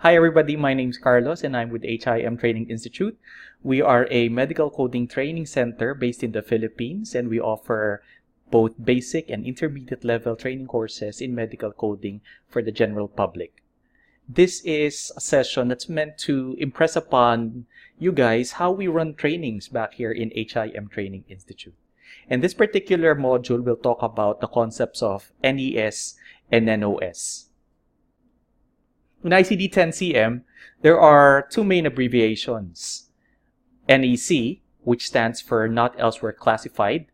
Hi everybody, my name is Carlos and I'm with HIM Training Institute. We are a medical coding training center based in the Philippines, and we offer both basic and intermediate level training courses in medical coding for the general public. This is a session that's meant to impress upon you guys how we run trainings back here in HIM Training Institute. And this particular module will talk about the concepts of NES and NOS. In ICD-10-CM, there are two main abbreviations: NEC, which stands for Not Elsewhere Classified,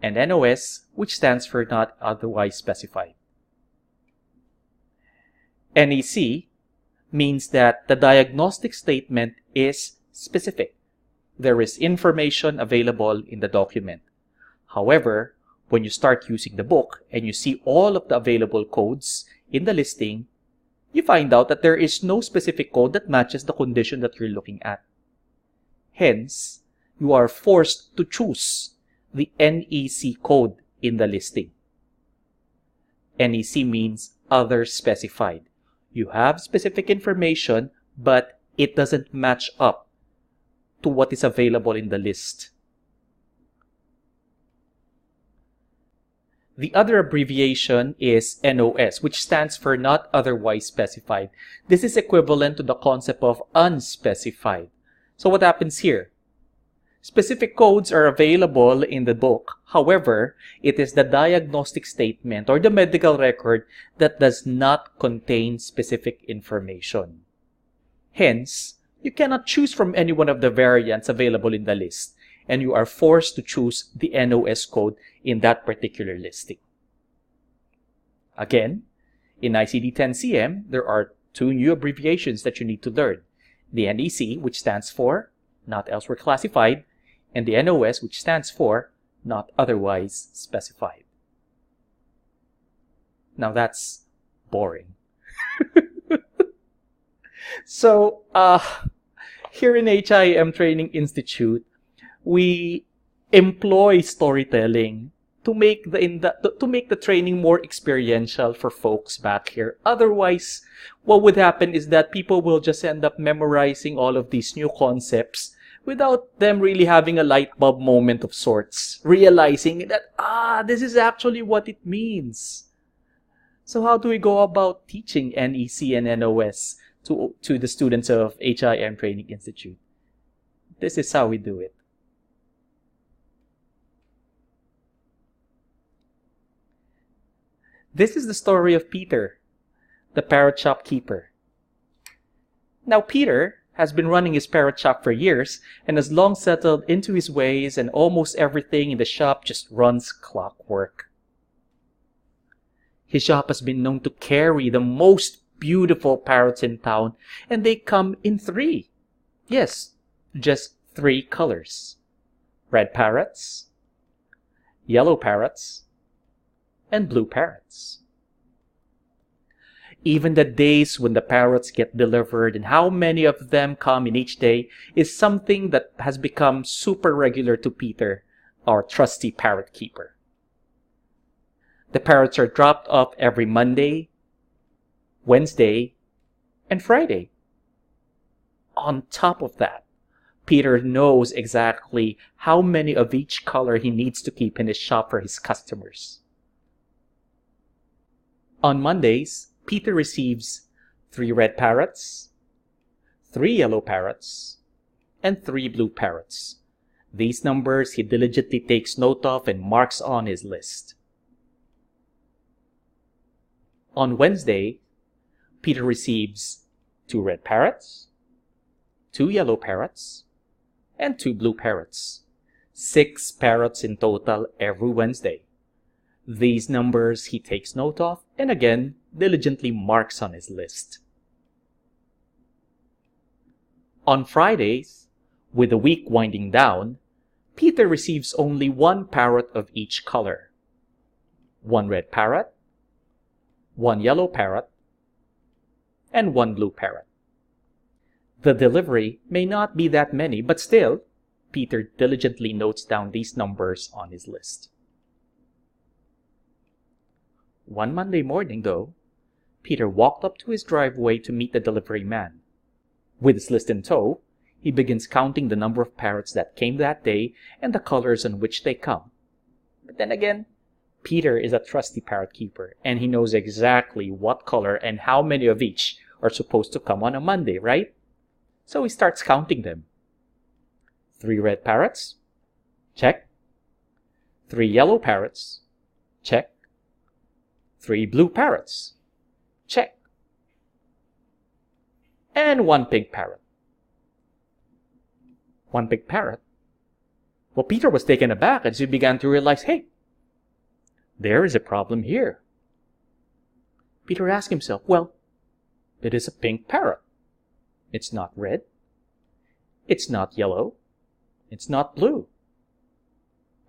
and NOS, which stands for Not Otherwise Specified. NEC means that the diagnostic statement is specific. There is information available in the document. However, when you start using the book and you see all of the available codes in the listing, you find out that there is no specific code that matches the condition that you're looking at. Hence, you are forced to choose the NEC code in the listing. NEC means other specified. You have specific information, but it doesn't match up to what is available in the list. The other abbreviation is NOS, which stands for Not Otherwise Specified. This is equivalent to the concept of unspecified. So what happens here? Specific codes are available in the book. However, it is the diagnostic statement or the medical record that does not contain specific information. Hence, you cannot choose from any one of the variants available in the list, and you are forced to choose the NOS code in that particular listing. Again, in ICD-10-CM, there are two new abbreviations that you need to learn: the NEC, which stands for Not Elsewhere Classified, and the NOS, which stands for Not Otherwise Specified. Now that's boring. So, here in HIM Training Institute, we employ storytelling to make the training more experiential for folks back here. Otherwise, what would happen is that people will just end up memorizing all of these new concepts without them really having a light bulb moment of sorts, realizing that, this is actually what it means. So how do we go about teaching NEC and NOS to the students of HIM Training Institute? This is how we do it. This is the story of Peter, the Parrot shopkeeper. Now, Peter has been running his Parrot shop for years and has long settled into his ways, and almost everything in the shop just runs clockwork. His shop has been known to carry the most beautiful parrots in town, and they come in three. Yes, just three colors: red parrots, yellow parrots, and blue parrots. Even the days when the parrots get delivered and how many of them come in each day is something that has become super regular to Peter, our trusty parrot keeper. The parrots are dropped off every Monday, Wednesday, and Friday. On top of that, Peter knows exactly how many of each color he needs to keep in his shop for his customers. On Mondays, Peter receives 3 red parrots, 3 yellow parrots, and 3 blue parrots. These numbers he diligently takes note of and marks on his list. On Wednesday, Peter receives 2 red parrots, 2 yellow parrots, and 2 blue parrots. 6 parrots in total every Wednesday. These numbers he takes note of and again diligently marks on his list. On Fridays, with the week winding down, Peter receives only 1 parrot of each color: 1 red parrot, 1 yellow parrot, and 1 blue parrot. The delivery may not be that many, but still, Peter diligently notes down these numbers on his list. One Monday morning, though, Peter walked up to his driveway to meet the delivery man. With his list in tow, he begins counting the number of parrots that came that day and the colors in which they come. But then again, Peter is a trusty parrot keeper, and he knows exactly what color and how many of each are supposed to come on a Monday, right? So he starts counting them. 3 red parrots? Check. 3 yellow parrots? Check. 3 blue parrots? Check. And 1 pink parrot. 1 pink parrot? Well, Peter was taken aback as he began to realize, hey, there is a problem here. Peter asked himself, well, it is a pink parrot. It's not red. It's not yellow. It's not blue.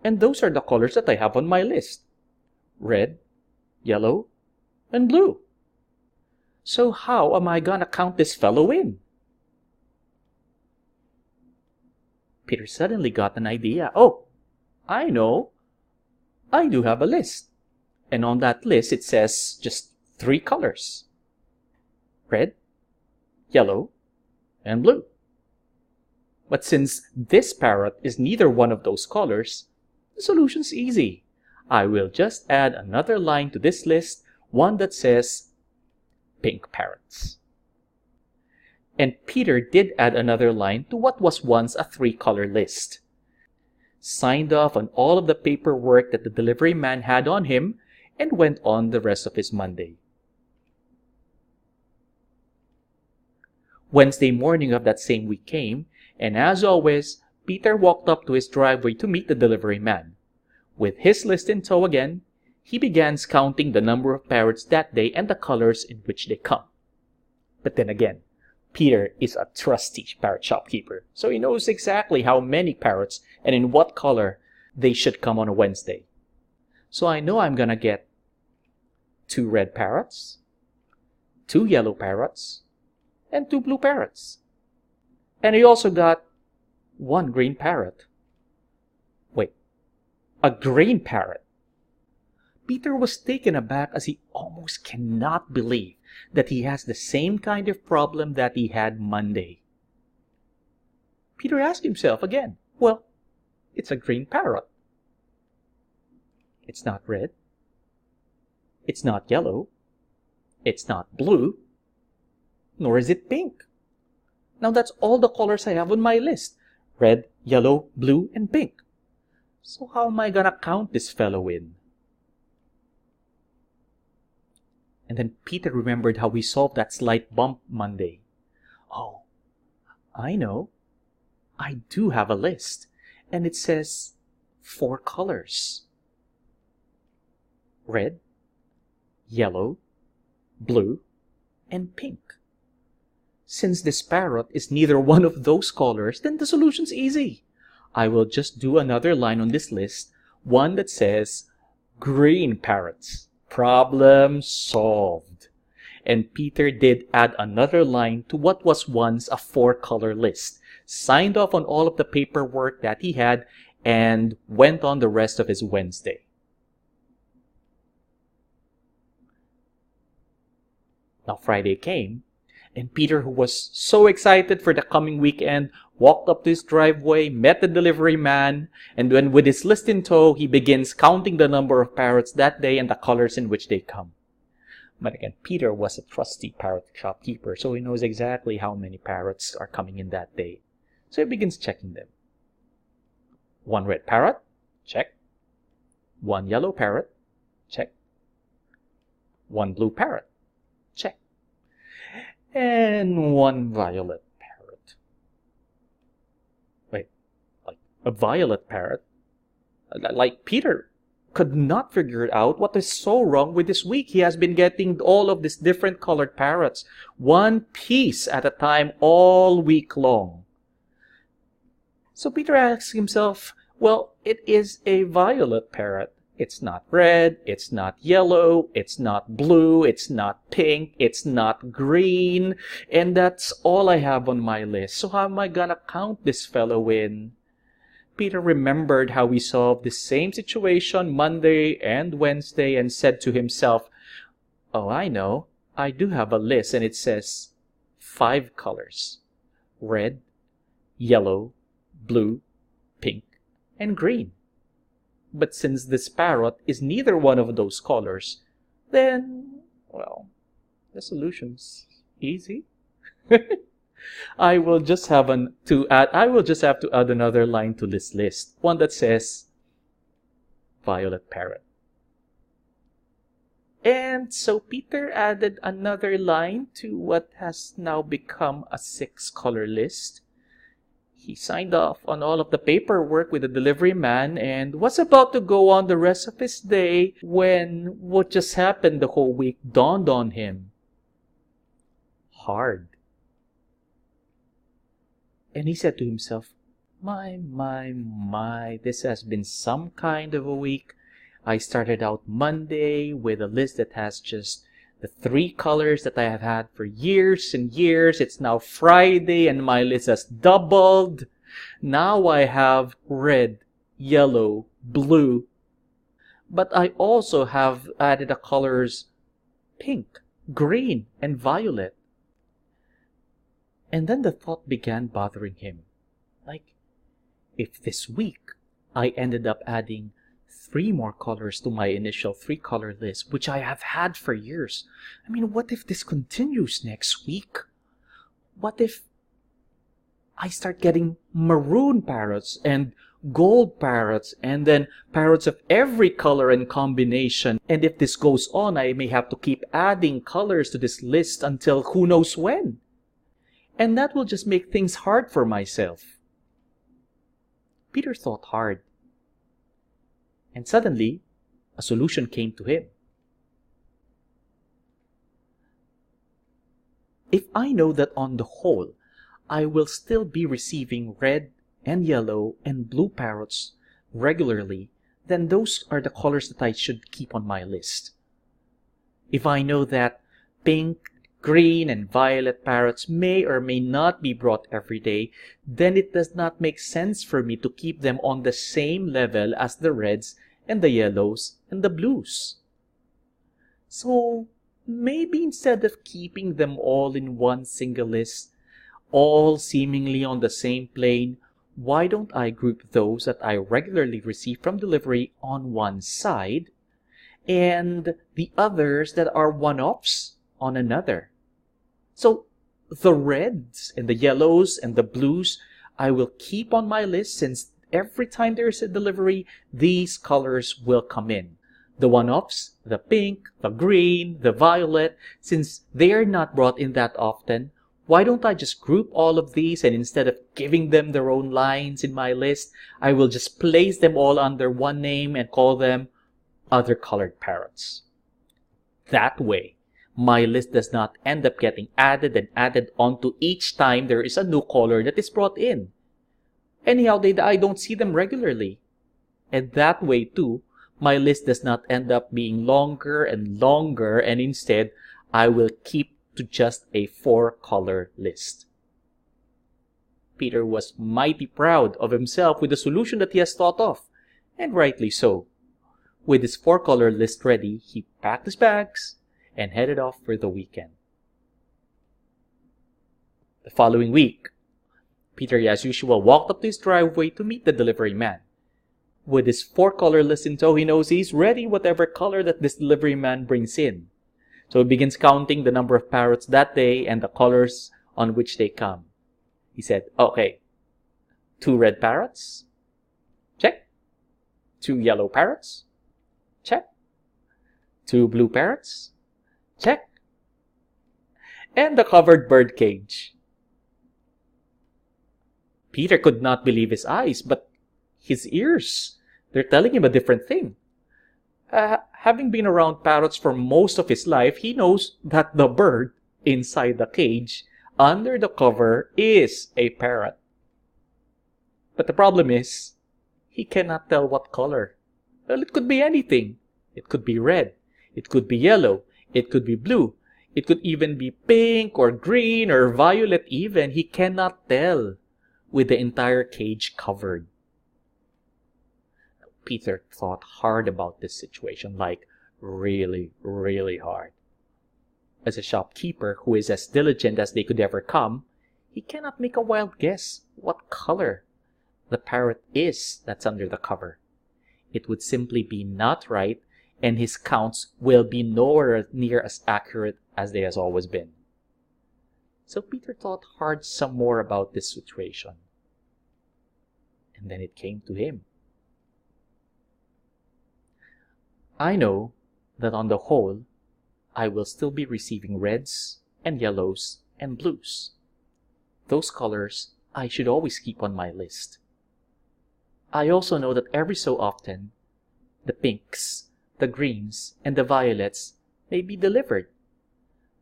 And those are the colors that I have on my list. Red, yellow, and blue. So how am I gonna count this fellow in? Peter suddenly got an idea. Oh, I know. I do have a list. And on that list, it says just 3 colors. Red, yellow, and blue. But since this parrot is neither one of those colors, the solution's easy. I will just add another line to this list, one that says pink parrots. And Peter did add another line to what was once a 3-color list. Signed off on all of the paperwork that the delivery man had on him, and went on the rest of his Monday. Wednesday morning of that same week came, and as always, Peter walked up to his driveway to meet the delivery man. With his list in tow again, he began counting the number of parrots that day and the colors in which they come. But then again, Peter is a trusty parrot shopkeeper, so he knows exactly how many parrots and in what color they should come on a Wednesday. So I know I'm gonna get 2 red parrots, 2 yellow parrots, and 2 blue parrots. And he also got 1 green parrot. Wait, a green parrot? Peter was taken aback as he almost cannot believe that he has the same kind of problem that he had Monday. Peter asked himself again, well, it's a green parrot. It's not red. It's not yellow. It's not blue. Nor is it pink. Now that's all the colors I have on my list. Red, yellow, blue, and pink. So how am I gonna count this fellow in? And then Peter remembered how he solved that slight bump Monday. Oh, I know. I do have a list. And it says 4 colors. Red, yellow, blue, and pink. Since this parrot is neither one of those colors, then the solution's easy. I will just do another line on this list, one that says green parrots. Problem solved. And Peter did add another line to what was once a 4-color list, signed off on all of the paperwork that he had, and went on the rest of his Wednesday. Now Friday came, and Peter, who was so excited for the coming weekend, walked up to his driveway, met the delivery man, and when with his list in tow, he begins counting the number of parrots that day and the colors in which they come. But again, Peter was a trusty parrot shopkeeper, so he knows exactly how many parrots are coming in that day. So he begins checking them. 1 red parrot? Check. 1 yellow parrot? Check. 1 blue parrot? Check. And 1 violet parrot. Wait, like a violet parrot? Like Peter could not figure out what is so wrong with this week. He has been getting all of these different colored parrots, one piece at a time all week long. So Peter asks himself, well, it is a violet parrot. It's not red, it's not yellow, it's not blue, it's not pink, it's not green, and that's all I have on my list. So how am I gonna count this fellow in? Peter remembered how he solved the same situation Monday and Wednesday and said to himself, oh, I know. I do have a list and it says 5 colors: red, yellow, blue, pink, and green. But since this parrot is neither one of those colors, then, well, the solution's easy. I will just have to add another line to this list, one that says violet parrot. And so Peter added another line to what has now become a 6-color list. He signed off on all of the paperwork with the delivery man and was about to go on the rest of his day when what just happened the whole week dawned on him. Hard. And he said to himself, my, this has been some kind of a week. I started out Monday with a list that has just the 3 colors that I have had for years and years. It's now Friday and my list has doubled. Now I have red, yellow, blue. But I also have added the colors pink, green, and violet. And then the thought began bothering him. Like, if this week I ended up adding 3 more colors to my initial 3-color list, which I have had for years. I mean, what if this continues next week? What if I start getting maroon parrots and gold parrots and then parrots of every color and combination? And if this goes on, I may have to keep adding colors to this list until who knows when. And that will just make things hard for myself. Peter thought hard. And suddenly, a solution came to him. If I know that on the whole, I will still be receiving red and yellow and blue parrots regularly, then those are the colors that I should keep on my list. If I know that pink, green, and violet parrots may or may not be brought every day, then it does not make sense for me to keep them on the same level as the reds and the yellows and the blues. So maybe instead of keeping them all in one single list, all seemingly on the same plane, why don't I group those that I regularly receive from delivery on one side and the others that are one-offs on another? So the reds and the yellows and the blues I will keep on my list, since every time there is a delivery, these colors will come in. The one-offs, the pink, the green, the violet, since they are not brought in that often, why don't I just group all of these, and instead of giving them their own lines in my list, I will just place them all under one name and call them other colored parrots. That way, my list does not end up getting added and added onto each time there is a new color that is brought in. Anyhow, I don't see them regularly. And that way too, my list does not end up being longer and longer, and instead, I will keep to just a 4-color list. Peter was mighty proud of himself with the solution that he has thought of, and rightly so. With his 4-color list ready, he packed his bags and headed off for the weekend. The following week, Peter, as usual, walked up to his driveway to meet the delivery man. With his 4-color list in tow, he knows he's ready whatever color that this delivery man brings in. So he begins counting the number of parrots that day and the colors on which they come. He said, okay, 2 red parrots, check. 2 yellow parrots, check. 2 blue parrots, check. And the covered bird cage. Peter could not believe his eyes, but his ears. They're telling him a different thing. Having been around parrots for most of his life, he knows that the bird inside the cage, under the cover, is a parrot. But the problem is, he cannot tell what color. Well, it could be anything. It could be red. It could be yellow. It could be blue. It could even be pink or green or violet even. He cannot tell with the entire cage covered. Peter thought hard about this situation, like really, really hard. as a shopkeeper who is as diligent as they could ever come, he cannot make a wild guess what color the parrot is that's under the cover. It would simply be not right, and his counts will be nowhere near as accurate as they has always been. So Peter thought hard some more about this situation. And then it came to him. I know that on the whole, I will still be receiving reds and yellows and blues. Those colors I should always keep on my list. I also know that every so often, the pinks, the greens, and the violets may be delivered.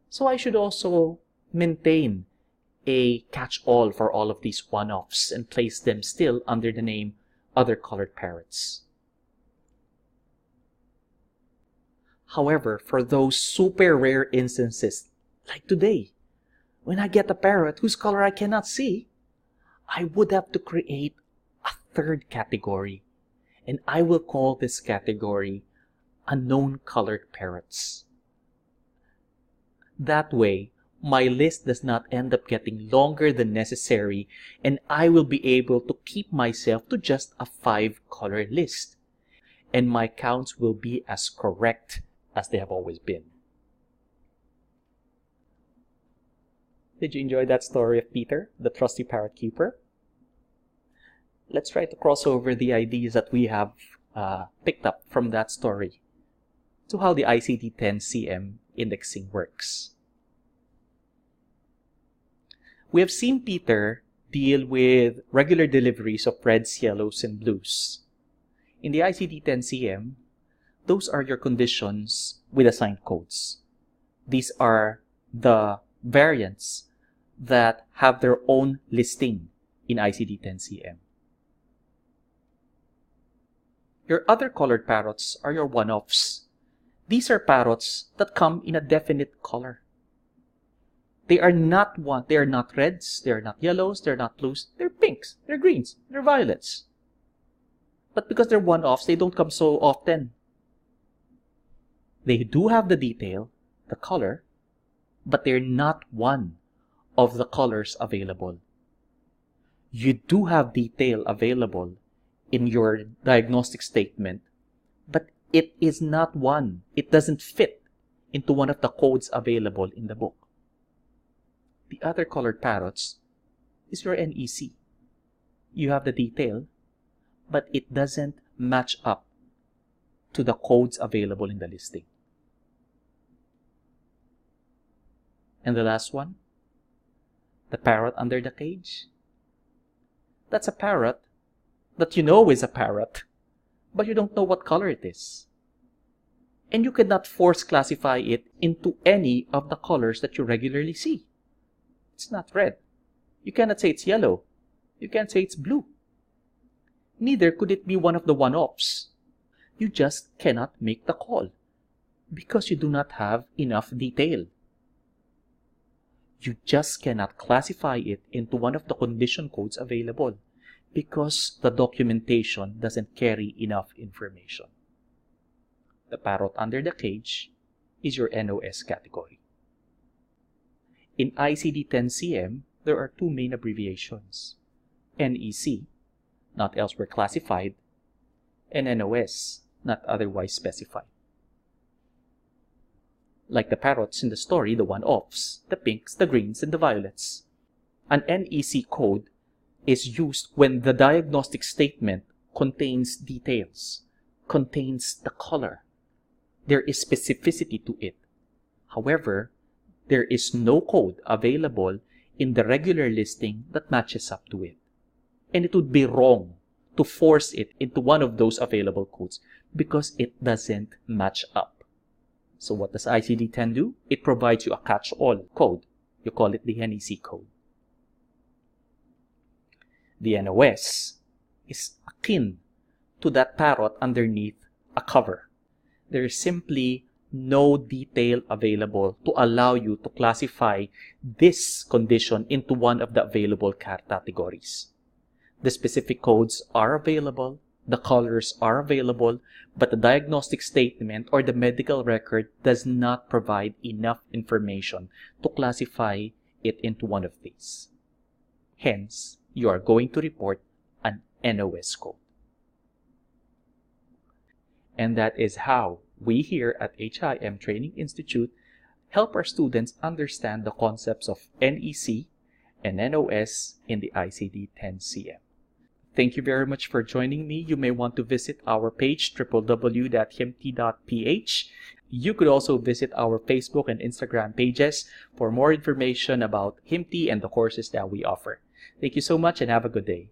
So I should also maintain a catch-all for all of these one-offs and place them still under the name other colored parrots. However, for those super rare instances, like today, when I get a parrot whose color I cannot see, I would have to create a third category, and I will call this category unknown colored parrots. That way, my list does not end up getting longer than necessary, and I will be able to keep myself to just a 5-color list, and my counts will be as correct as they have always been. Did you enjoy that story of Peter, the trusty parrot keeper? Let's try to cross over the ideas that we have picked up from that story to how the ICD-10-CM indexing works. We have seen Peter deal with regular deliveries of reds, yellows, and blues. In the ICD-10-CM, those are your conditions with assigned codes. These are the variants that have their own listing in ICD-10-CM. Your other colored parrots are your one-offs. These are parrots that come in a definite color. They are not reds, they are not yellows, they're not blues, they're pinks, they're greens, they're violets. But because they're one-offs, they don't come so often. They do have the detail, the color, but they're not one of the colors available. You do have detail available in your diagnostic statement, but it is not one. It doesn't fit into one of the codes available in the book. The other colored parrots is your NEC. You have the detail, but it doesn't match up to the codes available in the listing. And the last one, the parrot under the cage. That's a parrot that you know is a parrot, but you don't know what color it is. And you cannot force classify it into any of the colors that you regularly see. It's not red. You cannot say it's yellow. You can't say it's blue. Neither could it be one of the one-offs. You just cannot make the call because you do not have enough detail. You just cannot classify it into one of the condition codes available because the documentation doesn't carry enough information. The parrot under the cage is your NOS category. In ICD-10-CM, there are two main abbreviations: NEC, not elsewhere classified, and NOS, not otherwise specified. Like the parrots in the story, the one-offs, the pinks, the greens, and the violets. An NEC code is used when the diagnostic statement contains details, contains the color. There is specificity to it. However, there is no code available in the regular listing that matches up to it. And it would be wrong to force it into one of those available codes because it doesn't match up. So what does ICD-10 do? It provides you a catch-all code. You call it the NEC code. The NOS is akin to that parrot underneath a cover. There is simply no detail available to allow you to classify this condition into one of the available categories. The specific codes are available, The colors are available, but the diagnostic statement or the medical record does not provide enough information to classify it into one of these. Hence, you are going to report an NOS code. And that is how we here at HIM Training Institute help our students understand the concepts of NEC and NOS in the ICD-10-CM. Thank you very much for joining me. You may want to visit our page, www.himti.ph. You could also visit our Facebook and Instagram pages for more information about HIMTI and the courses that we offer. Thank you so much and have a good day.